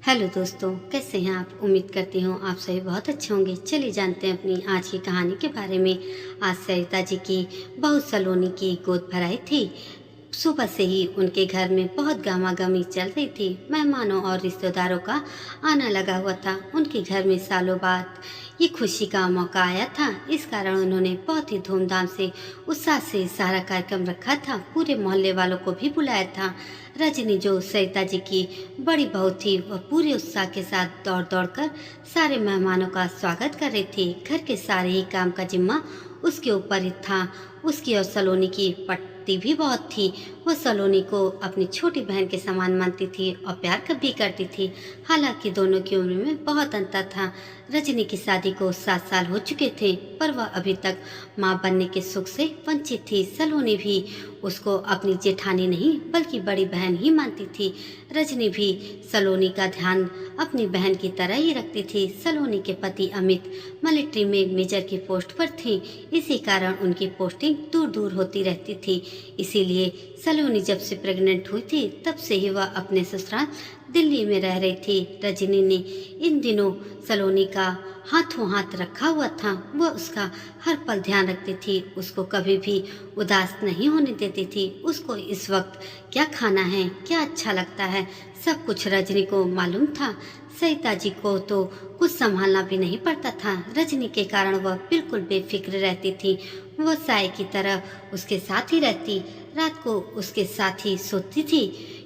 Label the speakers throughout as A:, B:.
A: Hello दोस्तों, कैसे हैं आप। उम्मीद करती हूँ आप सभी बहुत अच्छे होंगे। चलिए जानते हैं अपनी आज की कहानी के बारे में। आज सरिता जी की बहू सलोनी की गोद भराई थी। सुबह से ही उनके घर में बहुत गहमा-गहमी चल रही थी। मेहमानों और रिश्तेदारों का आना लगा हुआ था। उनके घर में सालों बाद ये खुशी का मौका आया था। इस कारण उन्होंने बहुत ही धूमधाम से उत्साह से सारा कार्यक्रम रखा था। पूरे मोहल्ले वालों को भी बुलाया था। रजनी जो सरिता जी की बड़ी बहू थी, वह पूरे उत्साह के साथ दौड़ दौड़ कर सारे मेहमानों का स्वागत कर रही थी। घर के सारे ही काम का जिम्मा उसके ऊपर ही था। उसकी और सलोनी की पटती भी बहुत थी। वह सलोनी को अपनी छोटी बहन के समान मानती थी और प्यार भी करती थी। हालांकि दोनों की उम्र में बहुत अंतर था। रजनी की शादी को 7 साल हो चुके थे, पर वह अभी तक मां बनने के सुख से वंचित थी। सलोनी भी उसको अपनी जेठानी नहीं बल्कि बड़ी बहन ही मानती थी। रजनी भी सलोनी का ध्यान अपनी बहन की तरह ही रखती थी। सलोनी के पति अमित मिलिट्री में मेजर की पोस्ट पर थे। इसी कारण उनकी पोस्टिंग दूर दूर होती रहती थी। इसीलिए सलोनी जब से प्रेग्नेंट हुई थी, तब से ही वह अपने ससुराल दिल्ली में रह रही थी। रजनी ने इन दिनों सलोनी का हाथों हाथ रखा हुआ था। वह उसका हर पल ध्यान रखती थी। उसको कभी भी उदास नहीं होने देती थी। उसको इस वक्त क्या खाना है, क्या अच्छा लगता है, सब कुछ रजनी को मालूम था। सरिता जी को तो कुछ संभालना भी नहीं पड़ता था। रजनी के कारण वह बिल्कुल बेफिक्र रहती थी। वह साय की तरह उसके साथ ही रहती, रात को उसके साथ ही सोती थी।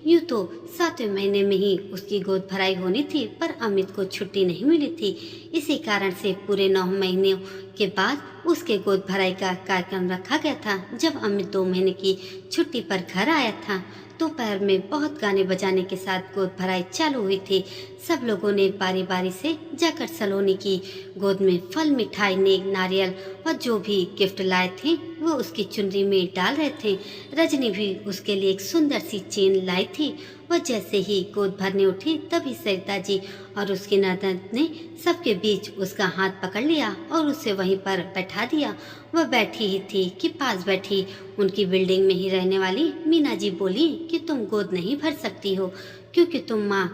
A: यूं तो 7वें महीने में ही उसकी गोद भराई होनी थी, पर अमित को छुट्टी नहीं मिली थी। इसी कारण से पूरे 9 महीनों के बाद उसके गोद भराई का कार्यक्रम रखा गया था। जब अमित 2 महीने की छुट्टी पर घर आया था, दोपहर में बहुत गाने बजाने के साथ गोद भराई चालू हुई थी। सब लोगों ने बारी बारी से जाकर सलोनी की गोद में फल, मिठाई, नेक, नारियल और जो भी गिफ्ट लाए थे वो उसकी चुनरी में डाल रहे थे। रजनी भी उसके लिए एक सुंदर सी चेन लाई थी। वह जैसे ही गोद भरने उठी, तभी सरिता जी और उसकी ननद ने सबके बीच उसका हाथ पकड़ लिया और उसे वहीं पर बैठा दिया। वह बैठी ही थी कि पास बैठी उनकी बिल्डिंग में ही रहने वाली मीना जी बोली कि तुम गोद नहीं भर सकती हो, क्योंकि तुम माँ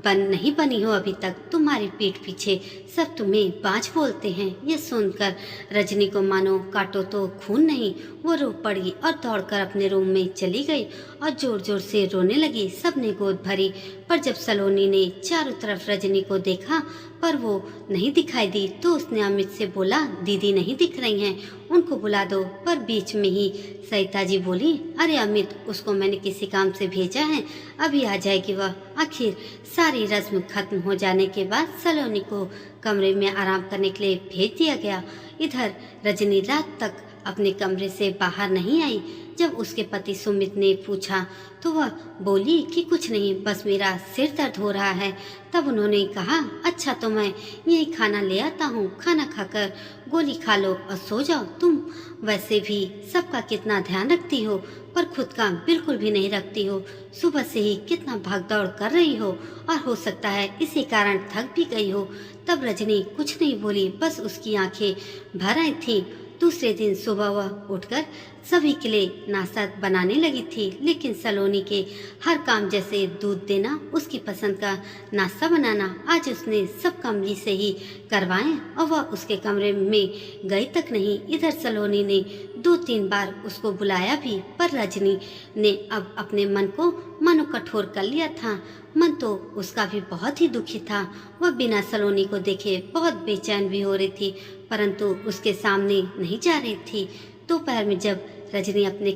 A: नहीं बनी हो अभी तक। तुम्हारी पीठ पीछे सब तुम्हें बाज बोलते हैं। यह सुनकर रजनी को मानो काटो तो खून नहीं। वो रो पड़ी और दौड़कर अपने रूम में चली गई और जोर जोर से रोने लगी। सबने गोद भरी, पर जब सलोनी ने चारों तरफ रजनी को देखा पर वो नहीं दिखाई दी, तो उसने अमित से बोला, दीदी नहीं दिख रही हैं, उनको बुला दो। पर बीच में ही सरिता जी बोली, अरे अमित, उसको मैंने किसी काम से भेजा है, अभी आ जाएगी वह। आखिर सारी रस्म खत्म हो जाने के बाद सलोनी को कमरे में आराम करने के लिए भेज दिया गया। इधर रजनी रात तक अपने कमरे से बाहर नहीं आई। जब उसके पति सुमित ने पूछा तो वह बोली कि कुछ नहीं, बस मेरा सिर दर्द हो रहा है। तब उन्होंने कहा, अच्छा तो मैं यही खाना ले आता हूँ, खाना खाकर गोली खा लो और सो जाओ। तुम वैसे भी सबका कितना ध्यान रखती हो, पर खुद का बिल्कुल भी नहीं रखती हो। सुबह से ही कितना भाग दौड़ कर रही हो और हो सकता है इसी कारण थक भी गई हो। तब रजनी कुछ नहीं बोली, बस उसकी आंखें भर आई थी। दूसरे दिन सुबह वह उठकर सभी के लिए नाश्ता बनाने लगी थी, लेकिन सलोनी के हर काम जैसे दूध देना, उसकी पसंद का नाश्ता बनाना, आज उसने सब काम जी से ही करवाए और वह उसके कमरे में गई तक नहीं। इधर सलोनी ने 2-3 बार उसको बुलाया भी, पर रजनी ने अब अपने मन को मानो कठोर कर लिया था। मन तो उसका भी बहुत ही दुखी था। वह बिना सलोनी को देखे बहुत बेचैन भी हो रही थी, परंतु उसके सामने नहीं जा रही थी। दोपहर में जब रजनी अपने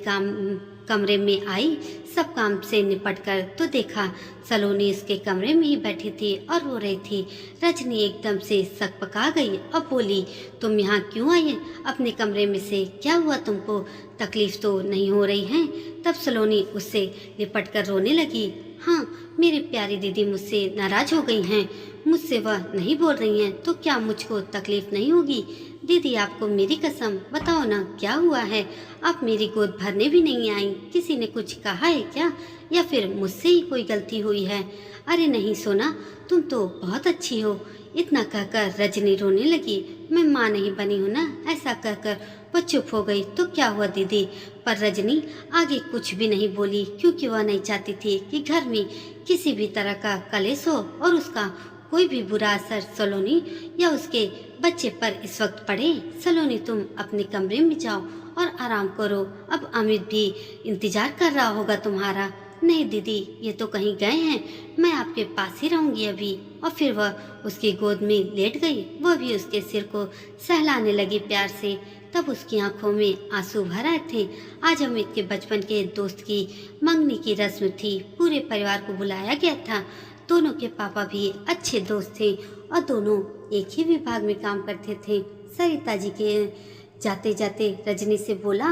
A: कमरे में आई सब काम से निपटकर, तो देखा सलोनी उसके कमरे में ही बैठी थी और रो रही थी। रजनी एकदम से सकपका गई और बोली, तुम यहाँ क्यों आई अपने कमरे में से, क्या हुआ तुमको, तकलीफ तो नहीं हो रही है। तब सलोनी उससे लिपटकर रोने लगी। हाँ, मेरी प्यारी दीदी मुझसे नाराज हो गई हैं, मुझसे वह नहीं बोल रही हैं, तो क्या मुझको तकलीफ नहीं होगी। दीदी, आपको मेरी कसम, बताओ ना क्या हुआ है, आप मेरी गोद भरने भी नहीं आई, किसी ने कुछ कहा है क्या, या फिर मुझसे ही कोई गलती हुई है। अरे नहीं सोना, तुम तो बहुत अच्छी हो। इतना कहकर रजनी रोने लगी। मैं माँ नहीं बनी हूँ ना, ऐसा कहकर वह चुप हो गई। तो क्या हुआ दीदी। पर रजनी आगे कुछ भी नहीं बोली, क्योंकि वह नहीं चाहती थी कि घर में किसी भी तरह का कलेश हो और उसका कोई भी बुरा असर सलोनी या उसके बच्चे पर इस वक्त पड़े। सलोनी, तुम अपने कमरे में जाओ और आराम करो। अब अमित भी इंतजार कर रहा होगा तुम्हारा। नहीं दीदी, ये तो कहीं गए हैं, मैं आपके पास ही रहूंगी अभी। और फिर वह उसकी गोद में लेट गई। वह भी उसके सिर को सहलाने लगी प्यार से। तब उसकी आंखों में आंसू भर आए थे। आज अमित के बचपन के दोस्त की मंगनी की रस्म थी। पूरे परिवार को बुलाया गया था। दोनों के पापा भी अच्छे दोस्त थे और दोनों एक ही विभाग में काम करते थे। सरिता जी के जाते जाते रजनी से बोला,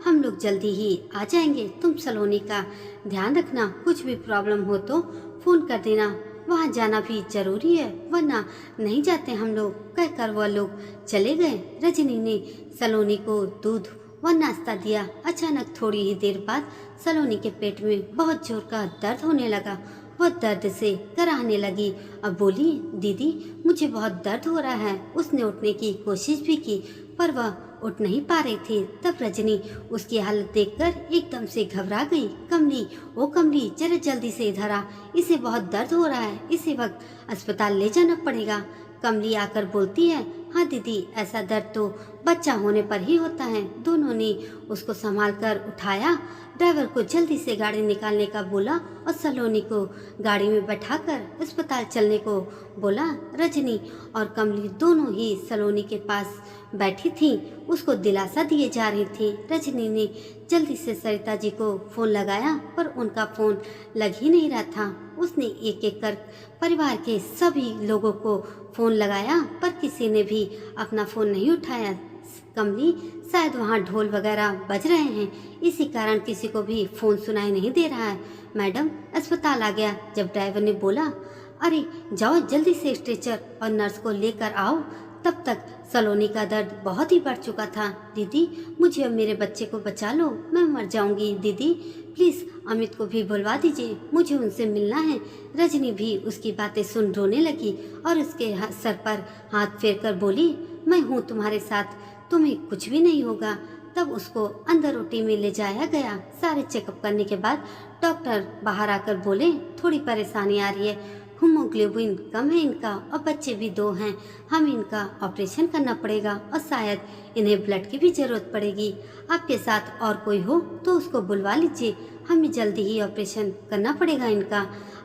A: हम लोग जल्दी ही आ जाएंगे, तुम सलोनी का ध्यान रखना। कुछ भी प्रॉब्लम हो तो फोन कर देना। वहाँ जाना भी जरूरी है, वरना नहीं जाते हम लोग, कहकर वह लोग चले गए। रजनी ने सलोनी को दूध व नाश्ता दिया। अचानक थोड़ी ही देर बाद सलोनी के पेट में बहुत जोर का दर्द होने लगा। वह दर्द से कराहने लगी। अब बोली, दीदी मुझे बहुत दर्द हो रहा है। उसने उठने की कोशिश भी की पर वह उठ नहीं पा रही थी। तब रजनी उसकी हालत देखकर एकदम से घबरा गई। कमली, ओ कमली, जरा जल्दी से इधर आ, इसे बहुत दर्द हो रहा है, इसी वक्त अस्पताल ले जाना पड़ेगा। कमली आकर बोलती है, हाँ दीदी, ऐसा दर्द तो बच्चा होने पर ही होता है। दोनों ने उसको संभाल कर उठाया। ड्राइवर को जल्दी से गाड़ी निकालने का बोला और सलोनी को गाड़ी में बैठाकर अस्पताल चलने को बोला। रजनी और कमली दोनों ही सलोनी के पास बैठी थी, उसको दिलासा दिए जा रही थी। रजनी ने जल्दी से सरिता जी को फोन लगाया पर उनका फोन लग ही नहीं रहा था। उसने एक एक कर परिवार के सभी लोगों को फोन लगाया पर किसी ने भी अपना फोन नहीं उठाया। कमली, शायद वहाँ ढोल वगैरह बज रहे हैं, इसी कारण किसी को भी फोन सुनाई नहीं दे रहा है। मैडम, अस्पताल आ गया। जब ड्राइवर ने बोला, अरे जाओ जल्दी से स्ट्रेचर और नर्स को लेकर आओ। तब तक सलोनी का दर्द बहुत ही बढ़ चुका था। दीदी, मुझे और मेरे बच्चे को बचा लो, मैं मर जाऊंगी। दीदी प्लीज अमित को भी बुलवा दीजिए, मुझे उनसे मिलना है। रजनी भी उसकी बातें सुन रोने लगी और उसके सर पर हाथ फेर कर बोली, मैं हूँ तुम्हारे साथ, तुम्हें कुछ भी नहीं होगा। तब उसको अंदर ओटी में ले जाया गया। सारे चेकअप करने के बाद डॉक्टर बाहर आकर बोले, थोड़ी परेशानी आ रही है, हीमोग्लोबिन कम है इनका और बच्चे भी 2 हैं, हमें इनका ऑपरेशन करना पड़ेगा और शायद इन्हें ब्लड की भी जरूरत पड़ेगी। आपके साथ और कोई हो तो उसको बुलवा लीजिए, हमें जल्दी ही ऑपरेशन करना पड़ेगा इनका।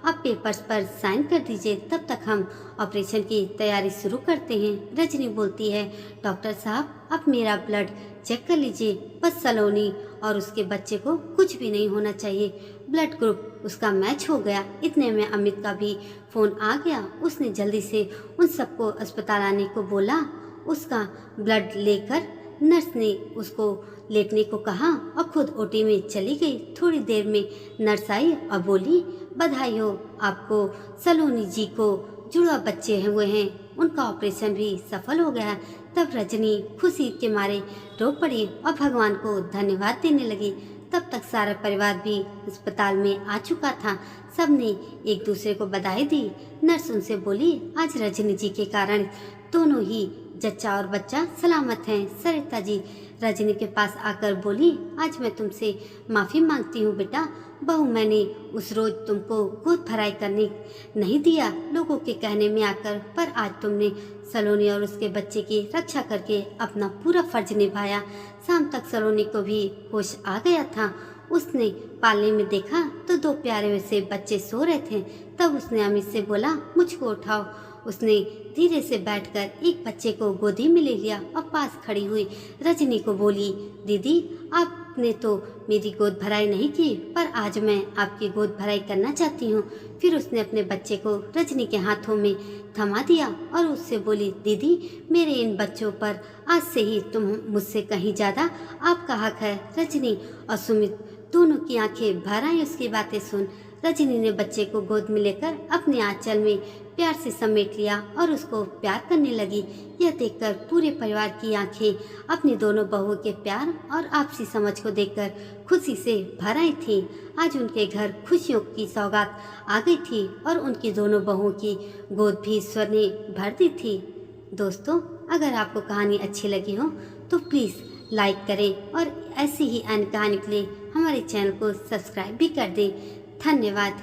A: आप पेपर्स पर साइन कर दीजिए, तब तक हम ऑपरेशन की तैयारी शुरू करते हैं। रजनी बोलती है, डॉक्टर साहब आप मेरा ब्लड चेक कर लीजिए, बस सलोनी और उसके बच्चे को कुछ भी नहीं होना चाहिए। ब्लड ग्रुप उसका मैच हो गया। इतने में अमित का भी फोन आ गया। उसने जल्दी से उन सबको अस्पताल आने को बोला। उसका ब्लड लेकर नर्स ने उसको लेटने को कहा और खुद ओटी में चली गई। थोड़ी देर में नर्स आई और बोली, बधाई हो आपको, सलोनी जी को जुड़वा बच्चे हुए हैं, उनका ऑपरेशन भी सफल हो गया। तब रजनी खुशी के मारे रो पड़ी और भगवान को धन्यवाद देने लगी। तब तक सारा परिवार भी अस्पताल में आ चुका था। सबने एक दूसरे को बधाई दी। नर्स उनसे बोली, आज रजनी जी के कारण दोनों ही जच्चा और बच्चा सलामत हैं। सरिता जी रजनी के पास आकर बोली, आज मैं तुमसे माफ़ी मांगती हूँ बेटा, बहू मैंने उस रोज तुमको गोद भराई करने नहीं दिया लोगों के कहने में आकर, पर आज तुमने सलोनी और उसके बच्चे की रक्षा करके अपना पूरा फर्ज निभाया। शाम तक सलोनी को भी होश आ गया था। उसने पालने में देखा तो 2 प्यारे से बच्चे सो रहे थे। तब उसने अमित से बोला, मुझको उठाओ। उसने धीरे से बैठकर एक बच्चे को गोदी में ले लिया और पास खड़ी हुई रजनी को बोली, दीदी आपने तो मेरी गोद भराई नहीं की, पर आज मैं आपकी गोद भराई करना चाहती हूँ। फिर उसने अपने बच्चे को रजनी के हाथों में थमा दिया और उससे बोली, दीदी मेरे इन बच्चों पर आज से ही तुम मुझसे कहीं ज़्यादा आपका हक है। रजनी और सुमित दोनों की आंखें भर आई उसकी बातें सुन। रजनी ने बच्चे को गोद में लेकर अपने आंचल में प्यार से समेट लिया और उसको प्यार करने लगी। यह देखकर पूरे परिवार की आंखें अपनी दोनों बहुओं के प्यार और आपसी समझ को देखकर खुशी से भर आई थी। आज उनके घर खुशियों की सौगात आ गई थी और उनकी दोनों बहुओं की गोद भी ईश्वर ने भर दी थी। दोस्तों, अगर आपको कहानी अच्छी लगी हो तो प्लीज़ लाइक करें और ऐसी ही अन्य कहानी के लिए हमारे चैनल को सब्सक्राइब भी कर दें। धन्यवाद।